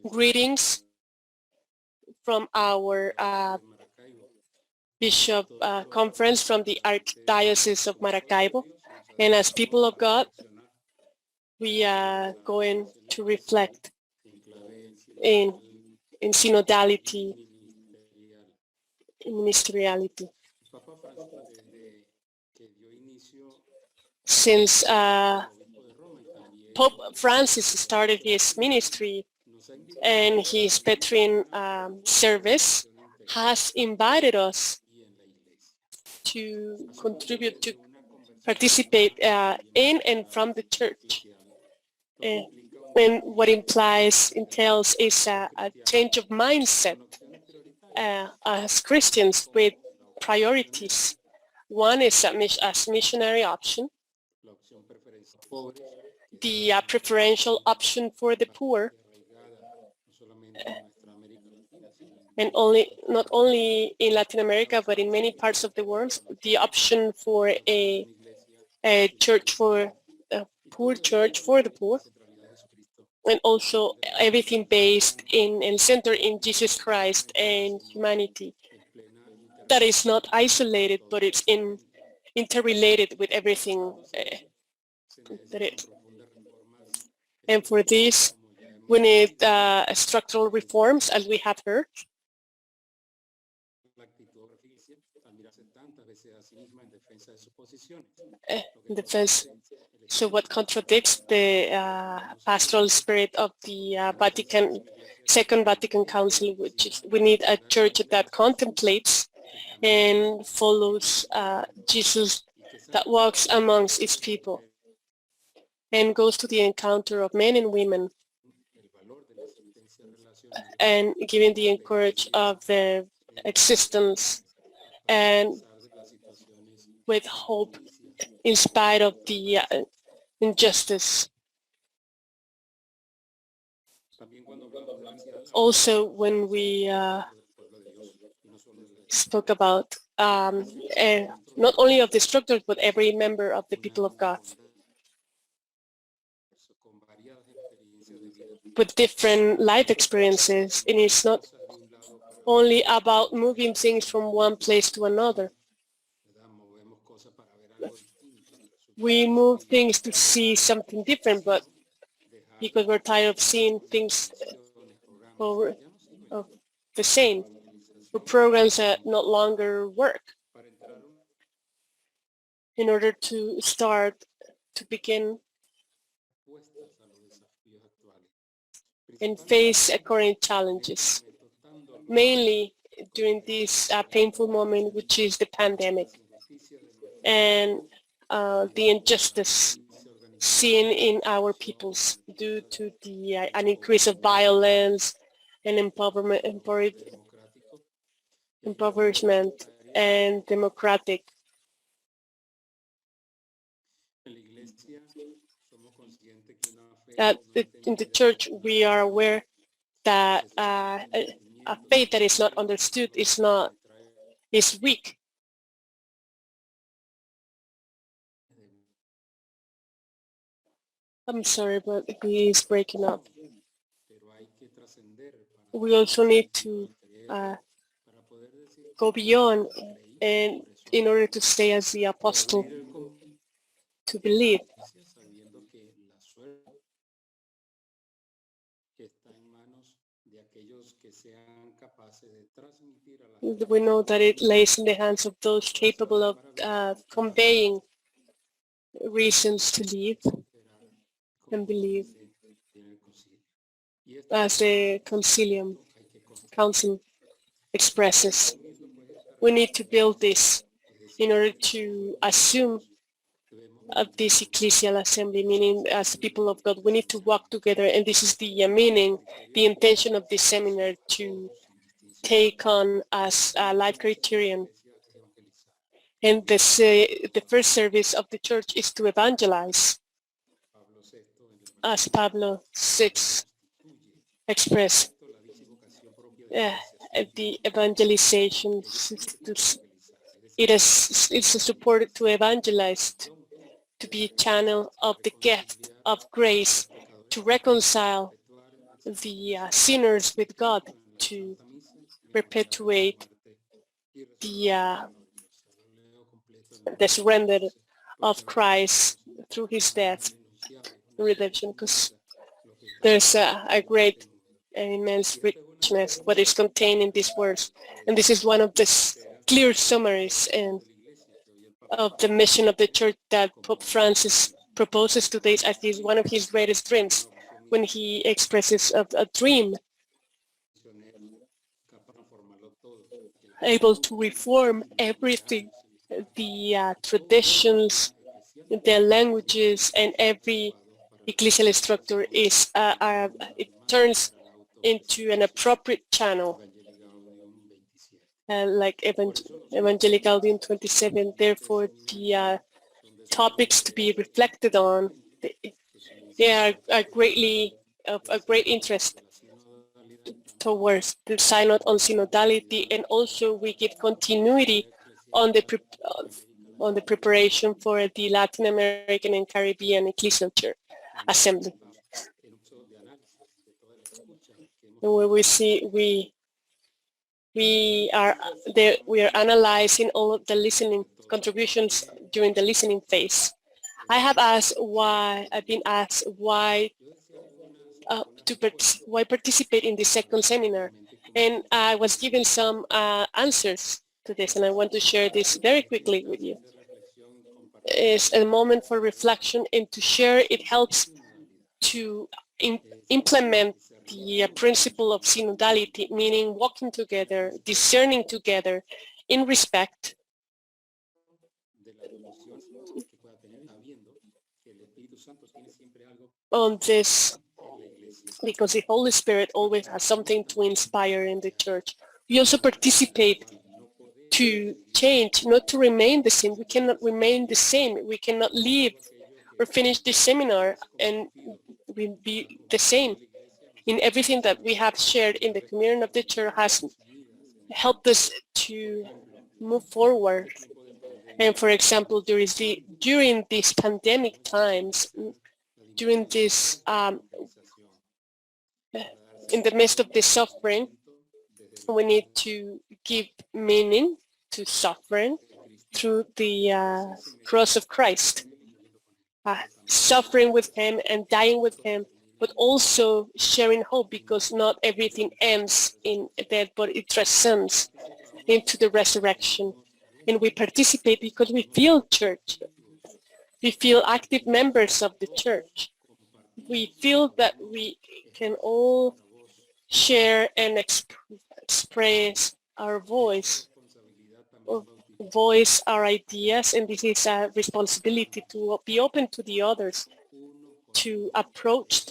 Greetings from our Bishop Conference from the Archdiocese of Maracaibo. And as people of God, we are going to reflect in synodality, in ministeriality. Since Pope Francis started his ministry and his Petrine service, has invited us to contribute, to participate in and from the church. And what entails is a change of mindset as Christians with priorities. One is as missionary option, the preferential option for the poor, and not only in Latin America, but in many parts of the world, the option for a church for a poor church for the poor, and also everything based in and centered in Jesus Christ and humanity. That is not isolated, but it's interrelated with everything that is. And for this, we need structural reforms, as we have heard. So what contradicts the pastoral spirit of the Second Vatican Council, which is we need a church that contemplates and follows Jesus, that walks amongst its people and goes to the encounter of men and women, and giving the encourage of the existence and with hope in spite of the injustice. Also, when we spoke about not only of the structures, but every member of the people of God, with different life experiences, and it's not only about moving things from one place to another. We move things to see something different, but because we're tired of seeing things of the same, for programs that no longer work, in order to begin and face current challenges, mainly during this painful moment, which is the pandemic, and the injustice seen in our peoples due to the an increase of violence and impoverishment and democratic. In the church, we are aware that a faith that is not understood is weak. I'm sorry, but he is breaking up. We also need to go beyond, and in order to stay as the apostle, to believe. We know that it lays in the hands of those capable of conveying reasons to live and believe, as the council expresses. We need to build this in order to assume of this ecclesial assembly, meaning as people of God, we need to walk together, and this is the meaning, the intention of this seminar, to take on as a life criterion. And the first service of the church is to evangelize, as Pablo VI expressed. The evangelization, it's a support to evangelize, to be a channel of the gift of grace to reconcile the sinners with God, to perpetuate the surrender of Christ through his death and redemption, because there's a great and immense richness what is contained in these words. And this is one of the clear summaries of the mission of the church that Pope Francis proposes today as one of his greatest dreams, when he expresses a dream able to reform everything, the traditions, the languages, and every ecclesial structure is it turns into an appropriate channel, like Evangelical Gaudium 27. Therefore, the topics to be reflected on, they are greatly of a great interest towards the synod on synodality, and also we give continuity on the preparation for the Latin American and Caribbean Ecclesial Church Assembly, where we see we are analyzing all of the listening contributions during the listening phase. I've been asked why participate in the second seminar, and I was given some answers to this, and I want to share this very quickly with you. It's a moment for reflection and to share. It helps to implement the principle of synodality, meaning walking together, discerning together in respect on this, because the Holy Spirit always has something to inspire in the church. We also participate to change, not to remain the same. We cannot remain the same. We cannot leave or finish the seminar and we be the same. In everything that we have shared in the communion of the church has helped us to move forward. And for example, during these pandemic times, during this in the midst of the suffering, we need to give meaning to suffering through the cross of Christ, suffering with him and dying with him, but also sharing hope, because not everything ends in death, but it transcends into the resurrection. And we participate because we feel church. We feel active members of the church. We feel that we can all share and express our voice, or voice our ideas, and this is a responsibility to be open to the others, to approach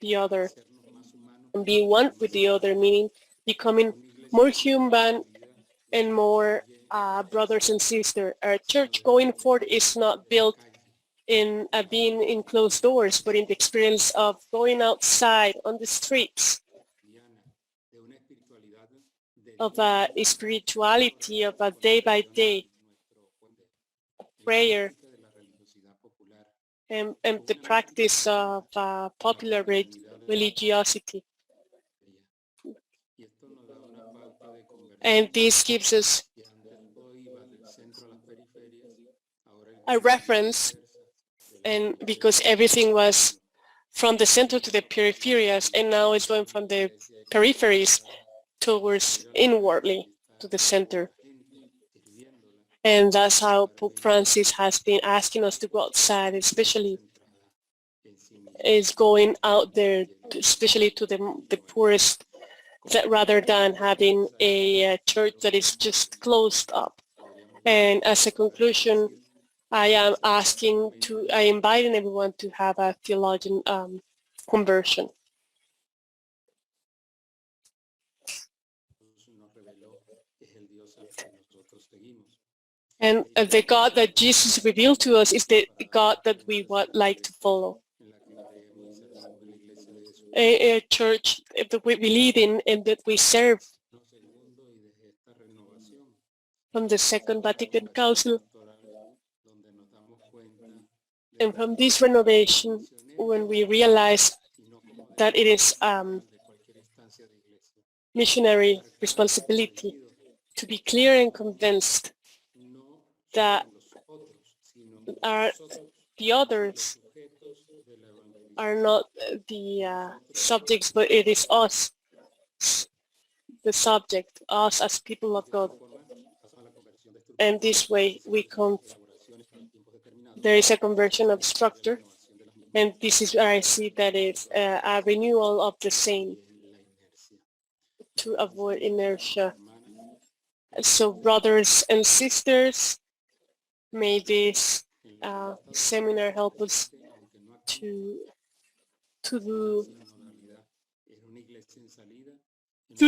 the other and be one with the other, meaning becoming more human and more brothers and sisters. Our church going forward is not built in being in closed doors, but in the experience of going outside on the streets, of a spirituality, of a day-by-day prayer, and the practice of popular religiosity. And this gives us a reference, and because everything was from the center to the peripheries, and now it's going from the peripheries towards inwardly to the center. And that's how Pope Francis has been asking us to go outside, especially is going out there, especially to the poorest, that rather than having a church that is just closed up. And as a conclusion, I am inviting everyone to have a theologian conversion. And the God that Jesus revealed to us is the God that we would like to follow. A church that we believe in and that we serve. From the Second Vatican Council, and from this renovation, when we realize that it is missionary responsibility to be clear and convinced that the others are not the subjects, but it is us, the subject, us as people of God. And this way there is a conversion of structure, and this is where I see that it's a renewal of the same to avoid inertia. So brothers and sisters, may this seminar help us to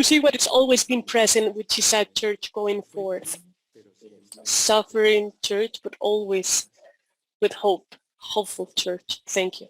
see what has always been present, which is a church going forth. Suffering church, but always with hope, hopeful church. Thank you.